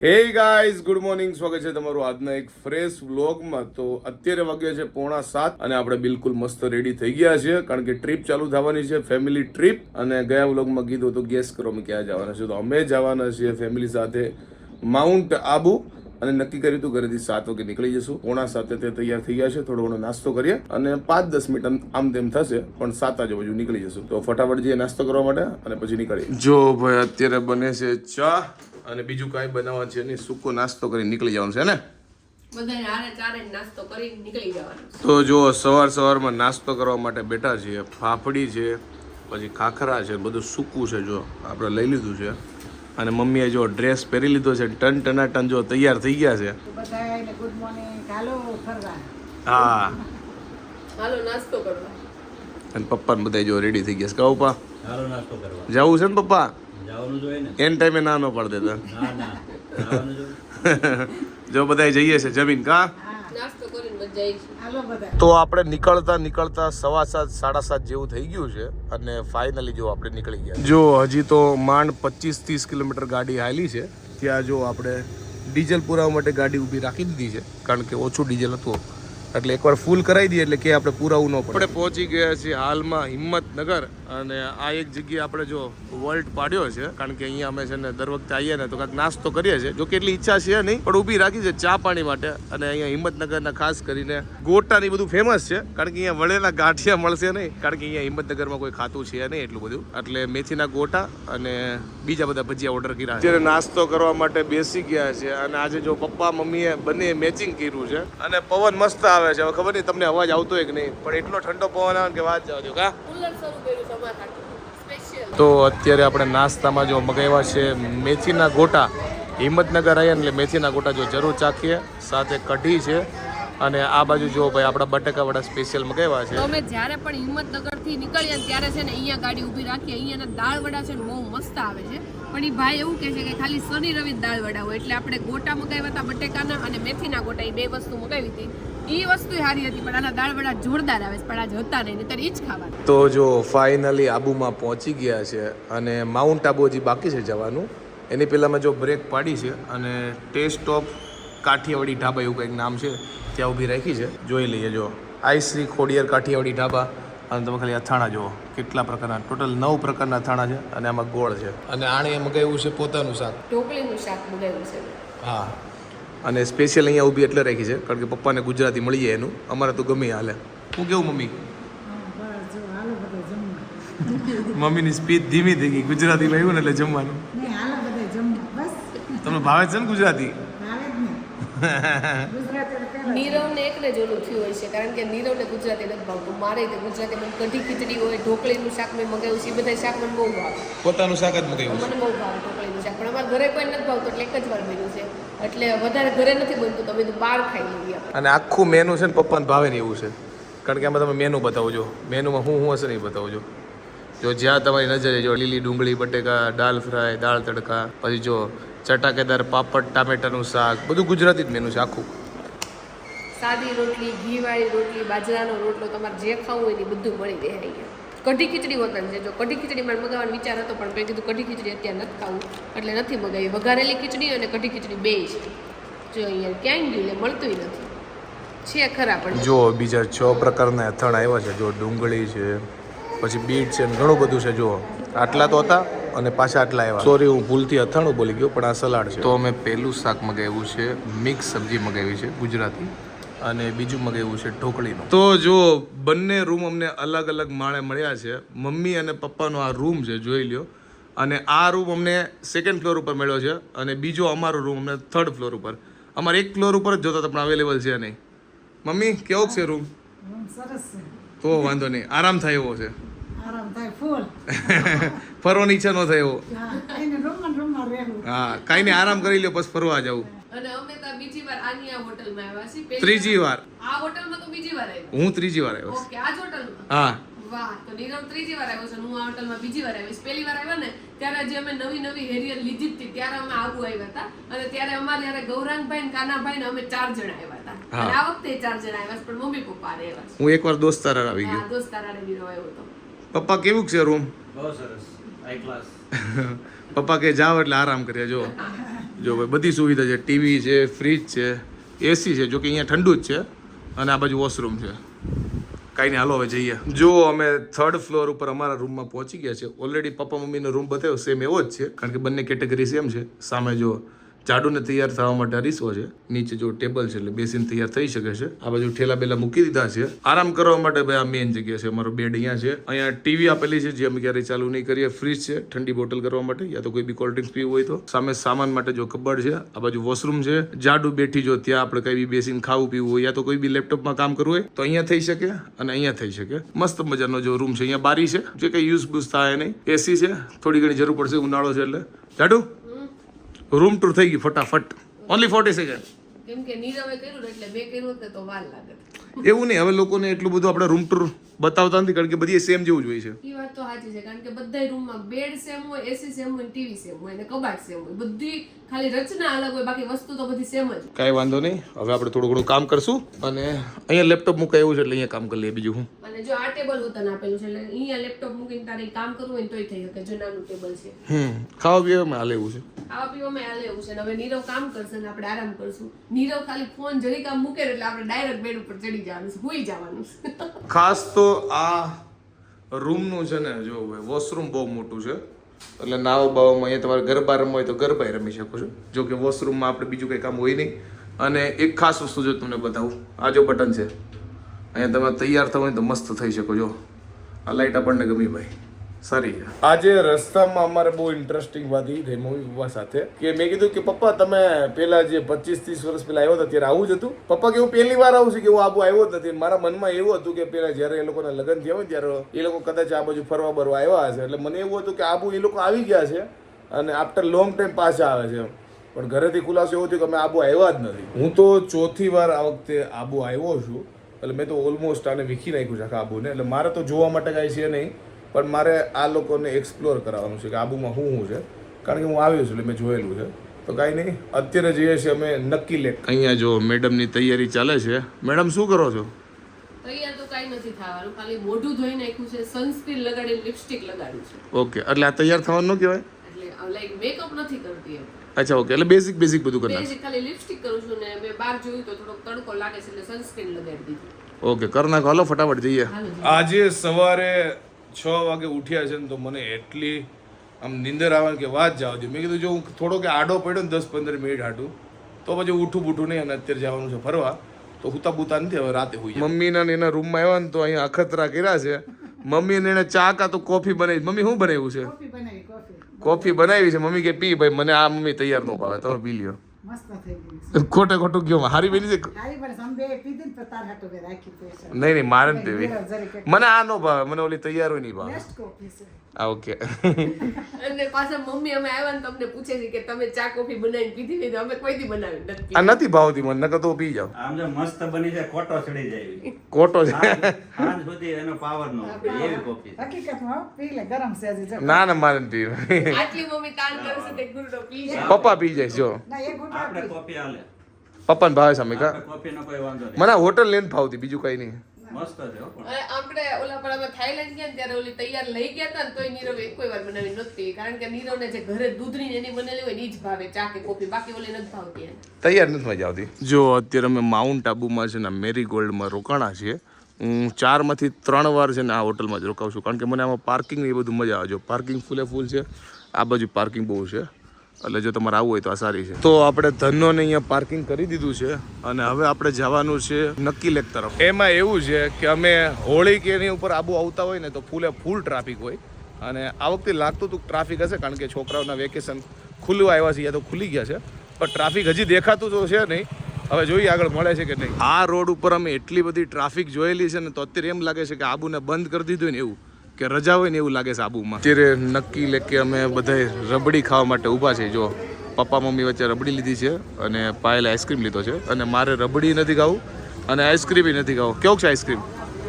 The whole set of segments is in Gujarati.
હે ગાઈઝ ગુડ મોર્નિંગ, સ્વાગત છે તમારું આજના એક ફ્રેશ વ્લોગમાં. તો અત્યારે વાગ્યા છે 6:45 અને આપણે બિલકુલ મસ્ત રેડી થઈ ગયા છે, કારણ કે ટ્રીપ ચાલુ થવાની છે, ફેમિલી ટ્રીપ. અને ગયા વ્લોગમાં કીધું તો ગેસ કરો અમે ક્યાં જવાના છે. તો અમે જવાના છીએ ફેમિલી સાથે માઉન્ટ આબુ, અને નક્કી કર્યું હતું ઘરેથી 7 વાગે નીકળી જશું. 6:45 તે તૈયાર થઈ ગયા છે, થોડો ઘણો નાસ્તો કરીએ અને 5-10 મિનિટ આમ તેમ થશે, પણ 7 વાગે નીકળી જશું. તો ફટાફટ જઈએ નાસ્તો કરવા માટે અને પછી નીકળીએ. જો ભાઈ અત્યારે બને છે ચા અને બીજું કાંઈ બનાવવા છે નહીં, સૂકો નાસ્તો કરી નીકળી જવાનું છે ને. બધાને આરે ચારે નાસ્તો કરી નીકળી જવાનું. તો જો સવારમાં નાસ્તો કરવા માટે બેઠા છીએ. ફાફડી છે, પછી ખાખરા છે, બધું સૂકું છે. જો આપણે લઈ લીધું છે અને મમ્મીએ જો ડ્રેસ પહેરી લીધો છે, ટન જો તૈયાર થઈ ગયા છે. બધાને ગુડ મોર્નિંગ. હાલો ફરવા. હા, હાલો નાસ્તો કરવા. અને પપ્પા ને બધા જો રેડી થઈ ગયા છે. કહો પપ્પા હાલો નાસ્તો કરવા જવું છે ને પપ્પા? જવાનું જોઈએ ને. એન ટાઈમે ના ન પડ દેતા. ના જવાનું જોઈએ. જો બધા જઈએ છે જમીન કા નાસ્તો કરીને મજા આવી. હાલો બધા. તો આપણે નીકળતા 7:15 7:30 જેવું થઈ ગયું છે અને ફાઇનલી જો આપણે નીકળી ગયા. જો હજી તો માંડ 25-30 કિલોમીટર ગાડી હાલી છે. ત્યાં જો આપણે ડીઝલ પુરાવા માટે ગાડી ઊભી રાખી દીધી છે, કારણ કે ઓછું ડીઝલ હતું, એટલે એકવાર ફૂલ કરાવી દઈએ એટલે કે આપણે પુરાવું ન પડે. આપણે પહોંચી ગયા છીએ હાલમાં હિંમતનગર, અને આ એક જગ્યાએ આપણે જો વોલ્ટ પાડ્યો છે, કારણ કે અહીંયા અમે છે ને દર વખતે આવીએ ને તો કાંઈક નાસ્તો કરીએ છીએ. જો કેટલી ઈચ્છા છે નહીં, પણ ઊભી રાખી છે ચા પાણી માટે. અને અહીંયા હિંમતનગરના ખાસ કરીને ગોટાની બધું ફેમસ છે, કારણ કે અહીંયા વળેલા ગાંઠિયા મળશે નહીં, કારણ કે અહીંયા હિંમતનગરમાં કોઈ ખાતું છે નહીં એટલું બધું. એટલે મેથીના ગોટા અને બીજા બધા ભજીયા ઓર્ડર કર્યા. અત્યારે નાસ્તો કરવા માટે બેસી ગયા છે, અને આજે જો પપ્પા મમ્મીએ બંને મેચિંગ કર્યું છે, અને પવન મસ્ત આવે છે. હવે ખબર નહીં તમને અવાજ આવતો હોય કે નહીં, પણ એટલો ઠંડો પવન આવે કે વાત જવા દો કા. કુલર શરૂ કર્યું તમારા માટે સ્પેશિયલ. તો અત્યારે આપણે નાસ્તામાં જો મગાવ્યા છે મેથીના ગોટા. હિંમતનગર આવ્યા એટલે મેથીના ગોટા જો જરૂર ચાખીએ. સાથે કઢી છે, અને આ બાજુ જો ભાઈ આપણા બટેકાવાળા સ્પેશિયલ મગાવ્યા છે. તો અમે જ્યારે પણ હિંમતનગરથી નીકળીએ ત્યારે છે ને અહીંયા ગાડી ઊભી રાખીએ. અહીંયાના દાળ વડા છે ને બહુ મસ્ત આવે છે, પણ એ ભાઈ એવું કહે છે કે ખાલી શનિ રવિ દાળ વડા હોય. એટલે આપણે ગોટા મગાવ્યા હતા બટેકાના અને મેથીના ગોટા, એ બે વસ્તુ મગાવી હતી. એ વસ્તુ સારી હતી, પણ આના દાળ વડા જોરદાર આવે છે, પણ આજે હતા નહીં, નહીંતર એ જ ખાવાનું. તો જો ફાઇનલી આબુમાં પહોંચી ગયા છે, અને માઉન્ટ આબુ હજી બાકી છે જવાનું. એની પહેલાં મેં જો બ્રેક પાડી છે, અને ટેસ્ટ ઓફ કાઠિયાવાડી ઢાબા એવું કંઈક નામ છે, ત્યાં ઊભી રાખી છે. જોઈ લઈએ. જો આઈ શ્રી ખોડિયાર કાઠિયાવાડી ઢાબા. અને તમે ખાલી અથાણા જુઓ, કેટલા પ્રકારના, ટોટલ 9 પ્રકારના અથાણા છે, અને આમાં ગોળ છે. અને આણે મગાવ્યું છે પોતાનું શાક, ઢોકળીનું શાક મગાવ્યું છે. હા, અને સ્પેશિયલ અહીંયા ઊભી એટલે રાખી છે, કારણ કે પપ્પાને ગુજરાતી મળી જાય એનું. અમારે તો ગમે હાલે. હું કેવું મમ્મી? બસ જો હાલો બધા જમવા. મમ્મીની સ્પીચ ધીમી થઈ ગઈ. ગુજરાતીમાં આવ્યું ને એટલે જમવાનું. નહીં હાલો બધા જમવા. બસ તમને ભાવે છે ને ગુજરાતી? ભાવે જ ને. ગુજરાતી નીરવને એકને જ ઓલું થયું હોય છે, કારણ કે નીરવને ગુજરાતી નથી ભાવતું. મારે તે ગુજરાતી મને કઢી ખીચડી હોય, ઢોકળીનું શાક મેં મગાવ્યું છે, એ બધા શાક મને બહુ ભાવે. પોતાનું શાક જ મગાવ્યું મને બહુ ભાવે ઢોકળીનું શાક, પણ અમારા ઘરે કોઈ નથી ભાવતું, એટલે એક જ વાર બન્યું છે. એટલે વધારે ઘરે નથી બનતું, તમે તો બહાર ખાઈ લઈએ. અને આખું મેનુ છે ને પપ્પાને ભાવે ને એવું છે, કારણ કે આમાં તમે મેનુ બતાવજો. મેનુમાં હું હશે નહીં બતાવજો. જો જ્યાં તમારી નજરે જો લીલી ડુંગળી, બટેકા, દાળ ફ્રાય, દાળ તડકા, પછી જો ચટાકેદાર પાપડ, ટામેટાનું શાક, બધું ગુજરાતી જ મેનુ છે આખું. સાદી રોટલી, ઘીવાળી રોટલી, બાજરાનો રોટલો, તમારે જે ખાવું હોય એ બધું મળી રહે અહીંયા. કઢી ખીચડી હોતા છે. જો કઢી ખીચડી મારે મગાવવાનો વિચાર હતો, પણ મેં કીધું કઢી ખીચડી અત્યારે નથી ખાવું, એટલે નથી મગાવી. વઘારેલી ખીચડી અને કઢી ખીચડી બે છે. જો અહીંયા ક્યાંય ગયું એટલે મળતું નથી. છે ખરા પણ જો બીજા 6 પ્રકારના અથાણા આવ્યા છે. જો ડુંગળી છે, પછી બીટ છે, ઘણું બધું છે. જો આટલા તો હતા અને પાછા આટલા આવ્યા. સોરી, હું ભૂલથી અથાણું બોલી ગયો, પણ આ સલાડ છે. તો અમે પહેલું શાક મગાવ્યું છે, મિક્સ સબ્જી મગાવી છે ગુજરાતી, અને બીજું મગાવ્યું છે ઢોકળીનું. તો જો બંને રૂમ અમને અલગ અલગ માળે મળ્યા છે. મમ્મી અને પપ્પાનો આ રૂમ છે, જોઈ લ્યો. અને આ રૂમ અમને 2nd ફ્લોર ઉપર મળ્યો છે, અને બીજો અમારો રૂમ અમને 3rd ફ્લોર ઉપર. અમારે 1 ફ્લોર ઉપર જ જોતા પણ અવેલેબલ છે નહીં. મમ્મી કેવો છે રૂમ? સરસ છે. તો વાંધો નહીં, આરામ થાય એવો છે. આરામ થાય ફૂલ. ફરવાની ઈચ્છા ન થાય એવો. હા એને રૂમમાં રહેવું. હા, કાંઈ નહીં, આરામ કરી લ્યો પછી ફરવા જવું. અને અમે તો બીજી વાર આની આ હોટલમાં આવ્યા છીએ. પહેલી ત્રીજી વાર. આ હોટલમાં તો બીજી વાર આવ્યા. હું ત્રીજી વાર આવ્યો. ઓકે, આ જ હોટલમાં. હા, વાહ, તો નીરવ ત્રીજી વાર આવ્યો છે, હું આ હોટલમાં બીજી વાર આવીશ. પહેલી વાર આવ્યા ને ત્યારે જે અમે નવી હેરિયર લીધી હતી, ત્યારે અમે આબુ આવ્યા હતા, અને ત્યારે અમારે યારે ગૌરાંગભાઈ ને કાનાભાઈ ને અમે 4 જણા આવ્યા હતા. અને આ વખતે 4 જણા આવ્યા છે, પણ મમ્મી પપ્પા આવ્યા છે. હું એકવાર દોસ્તાર આવી ગયો. હા, દોસ્તારાને નીરવ આવ્યો હતો. પપ્પા કેવું છે રૂમ? બહુ સરસ, હાઈ ક્લાસ. પપ્પા કે જાવ એટલે આરામ કરીએ. જો જો ભાઈ બધી સુવિધા છે, ટીવી છે, ફ્રીજ છે, એસી છે, જો કે અહીંયા ઠંડુ જ છે, અને આ બાજુ વોશરૂમ છે. કાંઈ નહીં, હાલો હવે જઈએ. જો અમે 3rd ફ્લોર ઉપર અમારા રૂમમાં પહોંચી ગયા છે. ઓલરેડી પપ્પા મમ્મીનો રૂમ બતાવ્યો સેમ એવો જ છે, કારણ કે બંને કેટેગરી સેમ છે. સામે જો જાડુને તૈયાર થવા માટે અરીસો છે, નીચે જો ટેબલ છે એટલે બેસીને તૈયાર થઈ શકે છે. આ બાજુ ઠેલા બેલા મૂકી દીધા છે. આરામ કરવા માટે ભાઈ આ મેઇન જગ્યા છે. અમારો બેડ અહીંયા છે. અહીંયા ટીવી આપેલી છે જે અમે ક્યારેય ચાલુ નહીં કરીએ. ફ્રીજ છે ઠંડી બોટલ કરવા માટે, યા તો કોઈ બી કોલ્ડ ડ્રિંક્સ પીવું હોય તો. સામે સામાન માટે જો કબડ છે. આ બાજુ વોશરૂમ છે. જાડુ બેઠી જો ત્યાં આપણે કઈ બી બેસીને ખાવું પીવું હોય, યા તો કોઈ બી લેપટોપમાં કામ કરવું હોય તો અહીંયા થઈ શકે અને અહીંયા થઈ શકે. મસ્ત મજાનો જો રૂમ છે. અહીંયા બારી છે, જે કંઈ યુઝ બુઝ થાય નહીં. એસી છે, થોડી ઘણી જરૂર પડશે, ઉનાળો છે એટલે. જાડુ રૂમ ટૂર થઈ ગયું ફટાફટ. Only 40 second. કેમ કે નીરવે કર્યું ને એટલે મેં કર્યું હોત ને તો વાર લાગે. એવું નહીં, હવે લોકોને એટલું બધું આપણે રૂમ ટૂર બતાવતા નથી, કારણ કે બધી સેમ જેવું જ હોય છે. એ વાત તો સાચી છે, કારણ કે બધા રૂમમાં બેડ સેમ હોય, એસી સેમ હોય, ટીવી સેમ હોય અને કબાટ સેમ હોય. બધી ખાલી રચના અલગ હોય, બાકી વસ્તુ તો બધી સેમ જ. કાંઈ વાંધો નહીં, હવે આપણે થોડું ઘણું કામ કરશું અને અહીંયા લેપટોપ મૂકાય એવું છે એટલે અહીંયા કામ કરી લઈએ. બીજું હું અને જો આ ટેબલ હોતન આપેલું છે એટલે અહીંયા લેપટોપ મૂકીને તારે કામ કરવું હોય ને તોય થઈ શકે. જો નાનું ટેબલ છે, ખાવા પીવામાં હાલે એવું છે. ખાવા પીવામાં હાલે એવું છે. હવે નીરવ કામ કરશે ને આપણે આરામ કરશું. નીરવ ખાલી ફોન જરી કામ મૂકે એટલે આપણે ડાયરેક્ટ બેડ ઉપર ચડી જવાનું છે, સૂઈ જવાનું છે. ખાસ તો આ રૂમનું છે ને, જો વોશરૂમ બહુ મોટું છે એટલે નાવ બાવમાં અહીંયા તમારે ગરબા રમવા હોય તો ગરબા રમી શકો છો. જો કે વોશરૂમમાં આપણે બીજું કંઈ કામ હોય નહીં. અને એક ખાસ વસ્તુ જો તમને બતાવું, આ જો બટન છે, અહીંયા તમે તૈયાર થવું હોય તો મસ્ત થઈ શકો. જો આ લાઈટ આપણને ગમી ભાઈ, સારી છે. આજે રસ્તામાં અમારે બહુ ઇન્ટરેસ્ટિંગ વાત એ થઈ મમ્મી પપ્પા સાથે કે મેં કીધું કે પપ્પા તમે પેલા જે 25-30 વર્ષ પહેલા આવ્યો હતા ત્યારે આવું જ હતું. પપ્પા કે હું પહેલી વાર આવું છું, કે હું આબુ આવ્યો જ નથી. મારા મનમાં એવું હતું કે પેલા જ્યારે એ લોકોના લગ્ન થયા હોય ત્યારે એ લોકો કદાચ આ બાજુ ફરવા બરવા આવ્યા હશે, એટલે મને એવું હતું કે આબુ એ લોકો આવી ગયા છે અને આફ્ટર લોંગ ટાઈમ પાછા આવે છે. પણ ઘરેથી ખુલાસો એવો થયો કે અમે આબુ આવ્યા જ નથી. હું તો 4થી વાર આ વખતે આબુ આવ્યો છું, એટલે મેં તો ઓલમોસ્ટ આને વીખી નાખ્યું છે આખા આબુને. એટલે મારે તો જોવા માટે કાંઈ છે નહીં, પણ મારે આ લોકોને એક્સપ્લોર કરાવવાનું છે કે આબુમાં શું છે, કારણ કે હું આવ્યો છું એટલે મેં જોયેલું છે. તો કાંઈ નહીં, અત્યારે જઈએ છીએ અમે નક્કી લેક. અહીંયા જો મેડમની તૈયારી ચાલે છે. મેડમ શું કરો છો? તૈયાર તો કાંઈ નથી થવાનું, ખાલી મોઢું ધોઈ નાખ્યું છે, સનસ્ક્રીન લગાડી, લિપસ્ટિક લગાડ્યું છે. ઓકે, એટલે આ તૈયાર થવાનું ન કહેવાય? એટલે લાઈક મેકઅપ નથી કરતી એમ. અચ્છા, ઓકે, એટલે બેઝિક બધું કરી નાખો. બેઝિક ખાલી લિપસ્ટિક કરું છું ને મેં બહાર જોયું તો થોડોક તડકો લાગે છે એટલે સનસ્ક્રીન લગાડી દીધી. ઓકે, કરી નાખો. હાલો ફટાફટ જઈએ. આજે સવારે 6 વાગે ઉઠ્યા છે ને તો મને એટલી આમ નીંદર આવે કે વાત જવા દે. મેં કીધું જો હું થોડો કે આડો પડ્યો ને 10-15 મિનિટ હાટું તો પછી ઉઠું બૂઠું નહીં, અને અત્યારે જવાનું છે ફરવા, તો હુતા બુતા નથી, હવે રાતે હોઈ. મમ્મીના ને એના રૂમમાં આવ્યા ને તો અહીંયા અખતરા કર્યા છે. મમ્મી ને એને ચા કા તો કોફી બનાવી. મમ્મી શું બનાવ્યું છે? કોફી બનાવી, કોફી બનાવી છે. મમ્મી કે પી ભાઈ, મને આ મમ્મી તૈયાર ન ભાવે, તમે પી લ્યો. મસ્ત થઈ ગઈ. ખોટે ખોટું ગયો હારી બની છે. હારી પણ સંબે પીધી ને તો તાર હાટો કે રાખી પૈસા. નહીં મારે નથી પીવી, મને આ નો ભાવે, મને ઓલી તૈયાર હોય નહીં ભાવે. બેસ્ટ કોફી છે. ઓકે. અને પાછા મમ્મી અમે આવ્યા ને તમને પૂછે છે કે તમે ચા કોફી બનાવીને પીધી નહીં? અમે કોઈ દી બનાવી નથી. આ નથી ભાવતી મને, નકર તો પી જાવ. આમ જો મસ્ત બની જાય, કોટો ચડી જાય. કોટો છે. સાંજ સુધી એનો પાવર નો એવી કોફી. હકીકતમાં પી લે, ગરમ છે હજી જો. ના મારે નથી પીવી. આટલી મમ્મી તાણ કરે છે તે ગુરડો પી જાય. પપ્પા પી જાય જો. ના એક ગુટ આપણે કોફી હાલે. પપ્પાને ભાવે સામે કા. કોફી નો કોઈ વાંધો નહીં. મને હોટલ લઈને ભાવતી, બીજું કઈ નહીં. મસ્ત છે હો પણ. અને આપણે ઓલા પર અમે થાઈલેન્ડ ગયા ને ત્યારે ઓલી તૈયાર લઈ ગયા હતા ને તોય નીરવે કોઈ વાર બનાવી નહોતી, કારણ કે નીરવને જે ઘરે દૂધની એની બનેલી હોય ને ઈ જ ભાવે, ચા કે કોફી, બાકી ઓલી નથી ભાવતી એને. તૈયાર નથી મજા આવતી. જો અત્યારે અમે માઉન્ટ આબુમાં છે ને મેરીગોલ્ડમાં રોકાણા છીએ. હું 4માંથી 3 વાર છે ને આ હોટલમાં જ રોકાઉં છું, કારણ કે મને આમાં પાર્કિંગ એ બધું મજા આવે. જો પાર્કિંગ ફૂલ છે, આ બાજુ પાર્કિંગ બહુ છે, એટલે જો તમારે આવવું હોય તો આ સારી છે. તો આપણે ધનોને અહીંયા પાર્કિંગ કરી દીધું છે અને હવે આપણે જવાનું છે નક્કી લેક તરફ. એમાં એવું છે કે અમે હોળી કે એની ઉપર આબુ આવતા હોય ને તો ફૂલ ટ્રાફિક હોય, અને આ વખતે લાગતું હતું ટ્રાફિક હશે, કારણ કે છોકરાઓના વેકેશન ખુલ્લું આવ્યા છે યા તો ખુલી ગયા છે, પણ ટ્રાફિક હજી દેખાતું તો છે નહીં. હવે જોઈએ આગળ મળે છે કે નહીં. આ રોડ ઉપર અમે એટલી બધી ટ્રાફિક જોયેલી છે ને તો અત્યારે એમ લાગે છે કે આબુને બંધ કરી દીધું ને એવું, કે રજા હોય ને એવું લાગે છે આબુમાં. અત્યારે નક્કી લેકે અમે બધા રબડી ખાવા માટે ઊભા છે. જો પપ્પા મમ્મી વચ્ચે રબડી લીધી છે અને પાયલે આઈસ્ક્રીમ લીધો છે, અને મારે રબડી નથી ખાવું અને આઈસ્ક્રીમ નથી ખાવું. કેવું છે આઈસ્ક્રીમ?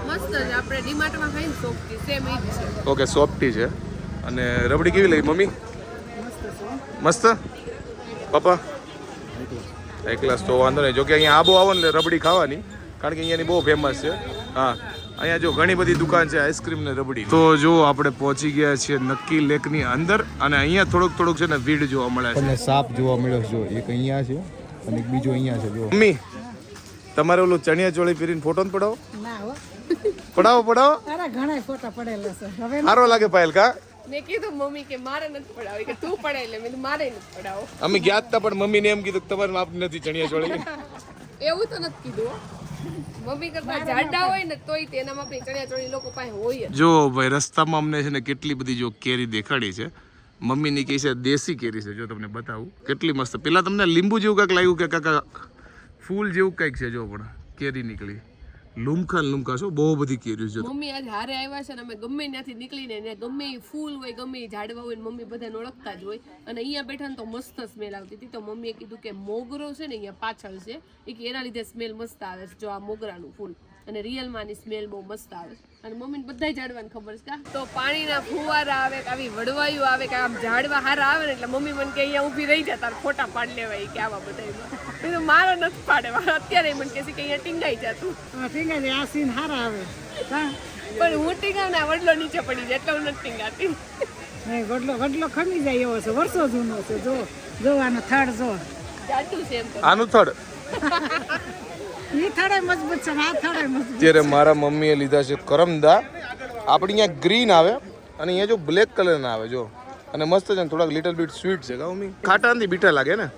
મસ્ત છે, આપણે ડીમાર્ટમાં ખાઈને સોફ્ટી સેમ ઈ જ છે. ઓકે, સોફ્ટી છે. અને રબડી કેવી લાગી મમ્મી? મસ્ત. પપ્પા એક ગ્લાસ તો વાંધો નહીં. જો કે અહીંયા આબુ આવો ને રબડી ખાવાની, કારણ કે અહીંયાની બહુ ફેમસ છે. હા, અહીંયા જો ઘણી બધી દુકાન છે આઈસ્ક્રીમ ને રબડી. તો જો આપણે પહોંચી ગયા છીએ નક્કી લેકની અંદર અને અહીંયા થોડુંક છે ને ભીડ જોવા મળે છે. તમને સાપ જોવા મળ્યો છે, જો એક અહીંયા છે અને એક બીજો અહીંયા છે. જો મમ્મી તમારે ઓલું ચણિયા ચોળી પહેરીને ફોટો ન પડાવો? ના હો, પડાવો. તારા ઘણા ફોટા પડેલા છે. હવે સારો લાગે પાયલ કા? મેં કીધું મમ્મી કે મારે નથી પડાવી કે તું પડાવી લે. મેં કીધું મારે નથી પડાવો. અમે ગયા હતા પણ મમ્મીને એમ કીધું કે તમારે માપ નથી ચણિયા ચોળી. એવું તો નથી કીધું હો. મમ્મી કરતા જાડા હોય ને તોય તેનામાં આપણી ચણિયા ચોળી લોકો પાસે હોય જ. જો ભાઈ રસ્તામાં અમને છે ને કેટલી બધી જો કેરી દેખાડી છે. મમ્મીની કહે છે દેશી કેરી છે. જો તમને બતાવું કેટલી મસ્ત. પેલા તમને લીંબુ જેવું કાંઈક લાગ્યું કે કાકા ફૂલ જેવું કંઈક છે. જો પણ કેરી નીકળી લુમખા છો. બહુ બધી કેરી છે. મમ્મી આજ હારે આવ્યા છે ને અમે ગમે ત્યાંથી નીકળીને ને ગમે એ ફૂલ હોય ગમે એ ઝાડવા હોય ને મમ્મી બધાને ઓળખતા જ હોય. અને અહીંયા બેઠા ને તો મસ્ત સ્મેલ આવતી હતી. તો મમ્મીએ કીધું કે મોગરો છે ને અહીંયા પાછળ છે એ કે એના લીધે સ્મેલ મસ્ત આવે છે. જો આ મોગરાનું ફૂલ અને રિયલમાં આની સ્મેલ બહુ મસ્ત આવે છે. અને મમ્મીને બધાય ઝાડવાને ખબર છે કા. તો પાણીના ફુવારા આવે કે આવી વડવાયું આવે કે આમ ઝાડવા હારા આવે ને એટલે મમ્મી મને કે અહીંયા ઊભી રહી જા તાર ફોટા પાડી લેવાય કે આવા બધામાં. તો મારો નથી પાડે. અત્યારે મને કહે છે કે અહીંયા ટીંગાઈ જા તું. ઠીક છે, આ સીન હારા આવે. હા, પણ હું ટીંગાવ ને વડલો નીચે પડી જાય એટલે હું નથી ટીંગાતી. વડલો ખમી જાય એવો છે, વર્ષો જૂનો છે. જો આનો થડ જો જાડું છે એમ તો. આનું થડ ઈ થડે મજબૂત છે ને આ થડે મજબૂત. અત્યારે મારા મમ્મીએ લીધા છે કરમદા. આપણે અહીંયા ગ્રીન આવે અને અહીંયા જો બ્લેક કલર ના આવે જો. અને મસ્ત છે ને થોડાક લિટલ બીટ સ્વીટ છે. કહું મમ્મી ખાટા નથી બીટા લાગે ને.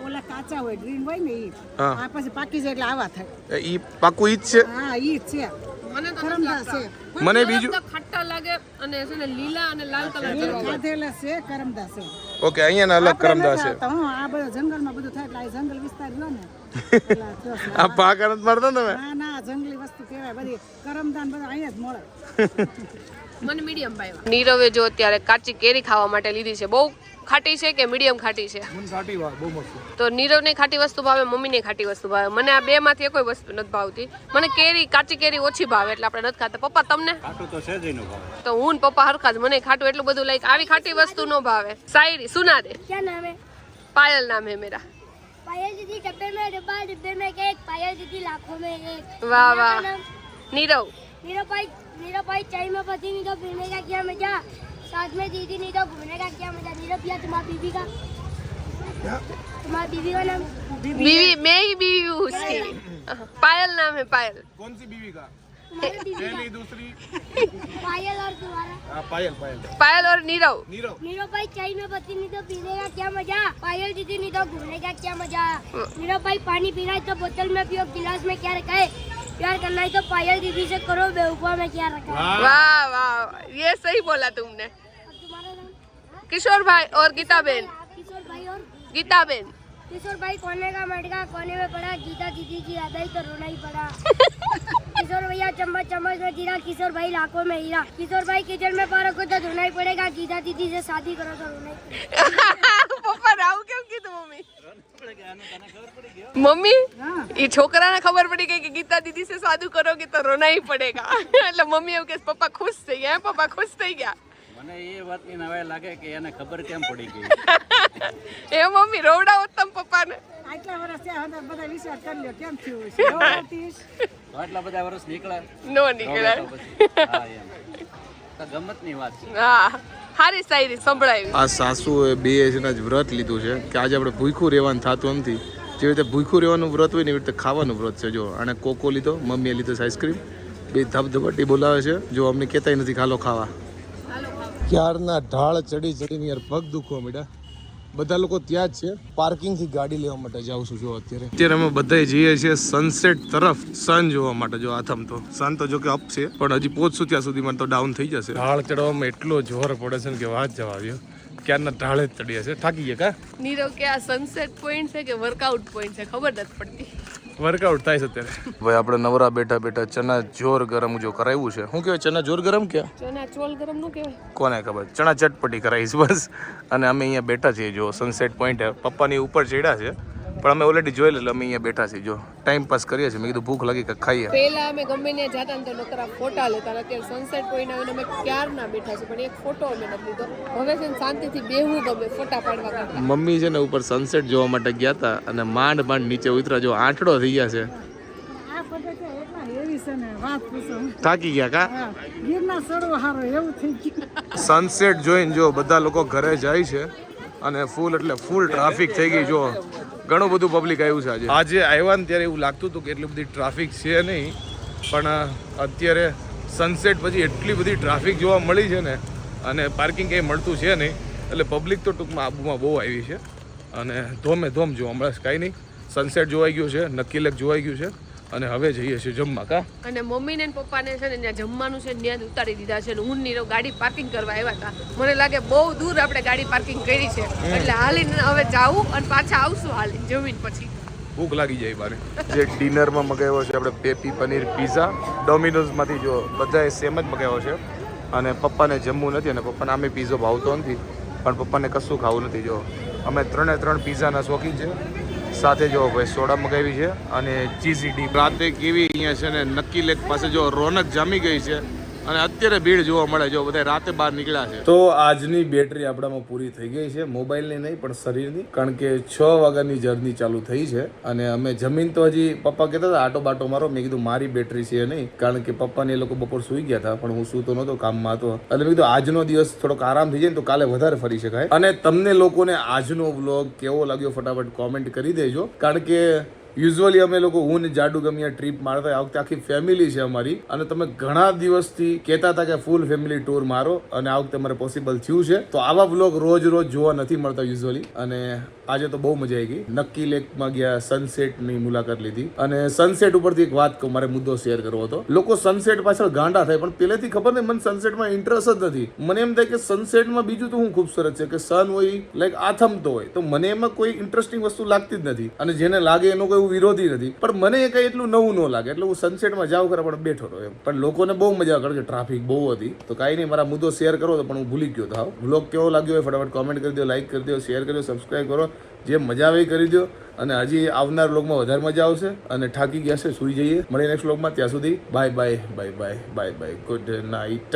ઓલા કાચા હોય ગ્રીન હોય ને ઈ. હા. આ પછી પાકી જાય એટલે આવા થાય. ઈ પાકું ઈ જ છે. હા ઈ જ છે. મને તો કરમદા છે. મને બીજું ખટ્ટા લાગે અને છે ને લીલા અને લાલ કલર એ ખાધેલા છે કરમદા છે. ઓકે અહીંયા અલગ કરમદા છે. હું આ બધું જંગલમાં બધું થાય એટલે આ જંગલ વિસ્તાર રહ્યો ને પેલા થયો છે. આ પાકા નથી મારતા ને તમે? ના જંગલી વસ્તુ કહેવાય બધી. કરમદા ને બધું અહીંયા જ મળે. મને મીડિયમ ભાઈ. નીરવે જો અત્યારે કાચી કેરી ખાવા માટે લીધી છે. બહુ ખાટી છે કે મીડિયમ ખાટી છે? બહુ મસ્ત. તો નીરવને ખાટી વસ્તુ ભાવે, મમ્મીને ખાટી વસ્તુ ભાવે. મને આ બે માંથી કોઈ વસ્તુ નથી ભાવતી. મને કેરી કાચી કેરી ઓછી ભાવે એટલે આપણે નથી ખાતા. પપ્પા તમને? ખાટું તો છે જ એનું ભાવ. તો હું ને પપ્પા હરખા જ. મને ખાટું એટલું બધું લાઈક આવી ખાટી વસ્તુ ન ભાવે. શાયરી સુના દે. क्या नाम है? પાયલ નામ હે મેરા. पायल दीदी डब्बे में डब्बा, डिब्बे में केक, पायल दीदी लाखों में एक. वाह वाह. નીરવ नीरव भाई चाय में पति नहीं तो पीने का क्या मजा, साथ में दीदी नहीं तो घूमने का क्या मजा. नीरव भैया तुम्हारी बीवी का नाम? बीवी मैं ही बीवी हूँ उसकी. पायल नाम है पायल. कौन सी बीवी का? तुम्हारी बीवी पहली दूसरी का पायल और तुम्हारा पायल. पायल और નીરવ. नीरव भाई चाय में पति नहीं तो पीने का क्या मजा, पायल दीदी नहीं तो घूमने का क्या मजा. नीरव भाई पानी पीना है तो बोतल में पियो, गिलास में क्या रखा है. प्यार करना है तो पायल दीदी से करो, बेवकूफा में क्या रखा है. वाह वाह, ये सही बोला तुमने. अब तुम्हारा नाम? किशोर भाई और गीता बहन. किशोर भाई और गीता बहन. किशोर भाई कोने का मटका कोने में पड़ा, गीता दीदी की याद आई तो रोना ही पड़ा. किशोर भैया चम्मच चम्मच में गिरा, किशोर भाई लाखों में हीरा. किशोर भाई किचन में पारा को तो धोना ही पड़ेगा, गीता दीदी से शादी करो तो रोना ही पड़ेगा. પપ્પા રાવ કેમ કીધું મમ્મી? મમ્મી એ છોકરાને ખબર પડી ગઈ કે ગીતા દીદી સે શાદી કરોગે તો રોના ही पड़ेगा. એટલે મમ્મી એવું કે પપ્પા ખુશ થઈ ગયા. પપ્પા ખુશ થઈ ગયા. મને એ વાતની નવાઈ લાગે કે એને ખબર કેમ પડી ગઈ. એ મમ્મી રોવડાવો તમ પપ્પાને. આટલા વર્ષ ત્યાં હતા બધા વિચાર કરી લ્યો કેમ થયું છે. રોવાતીશ. તો આટલા બધા વર્ષ નીકળે નો નીકળે. હા એમ તો ગમતની વાત છે. હા હારી શાયરી સંભળાવી. આ સાસુએ બે છે ને વ્રત લીધું છે કે આજે આપણે ભૂખ્યું રહેવાનું થતું નથી. જેવી રીતે ભૂખ્યું રહેવાનું વ્રત હોય ને એવી રીતે ખાવાનું વ્રત છે. જો આને કોકો લીધો, મમ્મીએ લીધો આઈસ્ક્રીમ. બે ધબધબાટી બોલાવે છે. જો અમને કહેતાય નથી ખાલો ખાવા. ક્યારના ઢાળ ચડીને યાર પગ દુખવા માંડ્યા. બધા લોકો ત્યાં જ છે. પાર્કિંગ થી ગાડી લેવા માટે જાઉં છું. જો અત્યારે અમે બધા જઈએ છીએ સનસેટ તરફ સન જોવા માટે. જો આથમ તો સન તો જો કે અપ છે પણ હજી પહોંચશું ત્યાં સુધીમાં તો ડાઉન થઈ જશે. ઢાળ ચડવામાં એટલો જોર પડે છે ને કે વાત જવા આવ્યો. ક્યારના ઢાળે જ ચડીએ છે. થાકી ગયા કા? નીરવ કે આ સનસેટ પોઈન્ટ છે કે વર્કઆઉટ પોઈન્ટ છે ખબર નથી પડતી. વર્કઆઉટ થાય છે અત્યારે. ભાઈ આપણે નવરા બેઠા બેઠા ચના જોર ગરમ જો કરાવ્યું છે. શું કહેવાય ચના જોર ગરમ કે ચના ચોલ ગરમ નું કહેવાય? કોને ખબર. ચણા ચટપટી કરાવીશ બસ. અને અમે અહીંયા બેઠા છીએ. જો સનસેટ પોઈન્ટ પપ્પાની ઉપર ચડ્યા છે પણ અમે ઓલરેડી જોઈ લે અમે અહીંયા બેઠા છીએ. જો ટાઈમ પાસ કરીએ છીએ. મેં કીધું ભૂખ લાગી કે ખાઈએ. પહેલા અમે ગમે ત્યાં જતા ને તો નકરા ફોટા લેતા. અત્યારે સનસેટ પોઈન્ટ આવીને અમે ક્યારના બેઠા છે પણ એક ફોટો અમે નથી લીધો. હવે છે ને શાંતિથી બેહવું ગમે ફોટા પાડવા કરતા. મમ્મી છે ને ઉપર સનસેટ જોવા માટે ગયા હતા અને માંડ નીચે ઉતરા. જો આંટડો થઈ ગયા છે. આ ફોટો છે એટલા હેવી થાકી છે ને વાત પૂછો. થાકી ગયા કા? હા, ગિરનાર ચડવો હારો એવું થઈ ગયું. સનસેટ જોઈને જો બધા લોકો ઘરે જાય છે અને ફૂલ એટલે ફૂલ ટ્રાફિક થઈ ગઈ. જો ઘણું બધું પબ્લિક આવ્યું છે આજે આવ્યા ને ત્યારે એવું લાગતું હતું કે એટલી બધી ટ્રાફિક છે નહીં, પણ અત્યારે સનસેટ પછી એટલી બધી ટ્રાફિક જોવા મળી છે ને, અને પાર્કિંગ કંઈ મળતું છે નહીં, એટલે પબ્લિક તો ટૂંકમાં આબુમાં બહુ આવી છે અને ધોમે ધોમ જો હમણાં કાંઈ નહીં. સનસેટ જોવાઈ ગયું છે, નક્કી લેક જોવાઈ ગયું છે અને હવે જઈએ છીએ જમવા. કા અને મમ્મી ને પપ્પાને છે ને ત્યાં જમવાનું છે ત્યાં જ ઉતારી દીધા છે. હું નીરવ ગાડી પાર્કિંગ કરવા આવ્યા હતા. મને લાગે બહુ દૂર આપણે ગાડી પાર્કિંગ કરી છે, એટલે હાલીને હવે જાવું અને પાછા આવશું હાલીને જમીન પછી. ભૂખ લાગી જાય બારે. જે ડિનરમાં મગાવ્યો છે આપણે પેપી પનીર પિઝા ડોમિનોઝમાંથી. જો બધાએ સેમ જ મગાવ્યો છે અને પપ્પાને જમવું નથી અને પપ્પાને આમે પીઝો ભાવતો નથી, પણ પપ્પાને કશું ખાવું નથી. જો અમે 3 પીઝાના શોખીન છે. સાથે જો ભાઈ સોડા મગાવી છે અને ચીઝી ડીપ. રાતે કેવી અહીંયા છે ને નક્કી લેક પાસે જો રોનક જામી ગઈ છે અને અત્યારે ભીડ જોવા મળે. જો બધા રાતે બહાર નીકળ્યા છે. તો આજની બેટરી આપણામાં પૂરી થઈ ગઈ છે, મોબાઈલની નહીં પણ શરીરની, કારણ કે 6 વાગ્યાની જર્ની ચાલુ થઈ છે અને અમે જમીન તો હજી પપ્પા કહેતા હતા આટો બાટો મારો. મેં કીધું મારી બેટરી છે નહીં, કારણ કે પપ્પાને એ લોકો બપોર સૂઈ ગયા હતા પણ હું સૂતો નહોતો, કામમાં હતો. એટલે મેં કીધું આજનો દિવસ થોડોક આરામ થઈ જાય ને તો કાલે વધારે ફરી શકાય. અને તમને લોકોને આજનો વ્લોગ કેવો લાગ્યો ફટાફટ કોમેન્ટ કરી દેજો, કારણ કે યુઝ્યુઅલી અમે લોકો હું ને જાડુ ગમ્યા ટ્રીપ મારતા. આ વખતે આખી ફેમિલી છે અમારી અને તમે ઘણા દિવસથી કહેતા હતા કે ફૂલ ફેમિલી ટૂર મારો અને આ વખતે અમારે પોસિબલ થયું છે. તો આવા વ્લોગ રોજ રોજ જોવા નથી મળતા યુઝ્યુઅલી, અને આજે તો બહુ મજા આવી ગઈ. નક્કી લેકમાં ગયા, સનસેટની મુલાકાત લીધી અને સનસેટ ઉપરથી એક વાત કહું, મારે મુદ્દો શેર કરવો હતો. લોકો સનસેટ પાછળ ગાંડા થાય પણ પહેલેથી ખબર નહીં, મને સનસેટમાં ઇન્ટરેસ્ટ જ નથી. મને એમ થાય કે સનસેટમાં બીજું તો હું ખૂબસૂરત છે કે સન હોય લાઈક આથમતો હોય, તો મને એમાં કોઈ ઇન્ટરેસ્ટિંગ વસ્તુ લાગતી જ નથી અને જેને લાગે એનો કોઈ વિરોધી નથી, પણ મને એ કઈ એટલું નવું ન લાગે એટલે હું સનસેટમાં જાઉં ખરા પણ બેઠો રહો એમ. પણ લોકોને બહુ મજા કારણ કે ટ્રાફિક બહુ હતી. તો કાંઈ નહીં, મારા મુદ્દો શેર કરો તો પણ હું ભૂલી ગયો હતો. વ્લોગ કેવો લાગ્યો હોય ફટાફટ કોમેન્ટ કરી દો, લાઈક કરી દો, શેર કરી દો, સબસ્ક્રાઈબ કરો. જે મજા આવે એ કરી દો અને હજી આવનાર વ્લોગમાં વધારે મજા આવશે. અને થાકી ગયા છે, સૂઈ જઈએ. મળીએ નેક્સ્ટ વ્લોગમાં. ત્યાં સુધી bye bye bye bye bye bye, good night.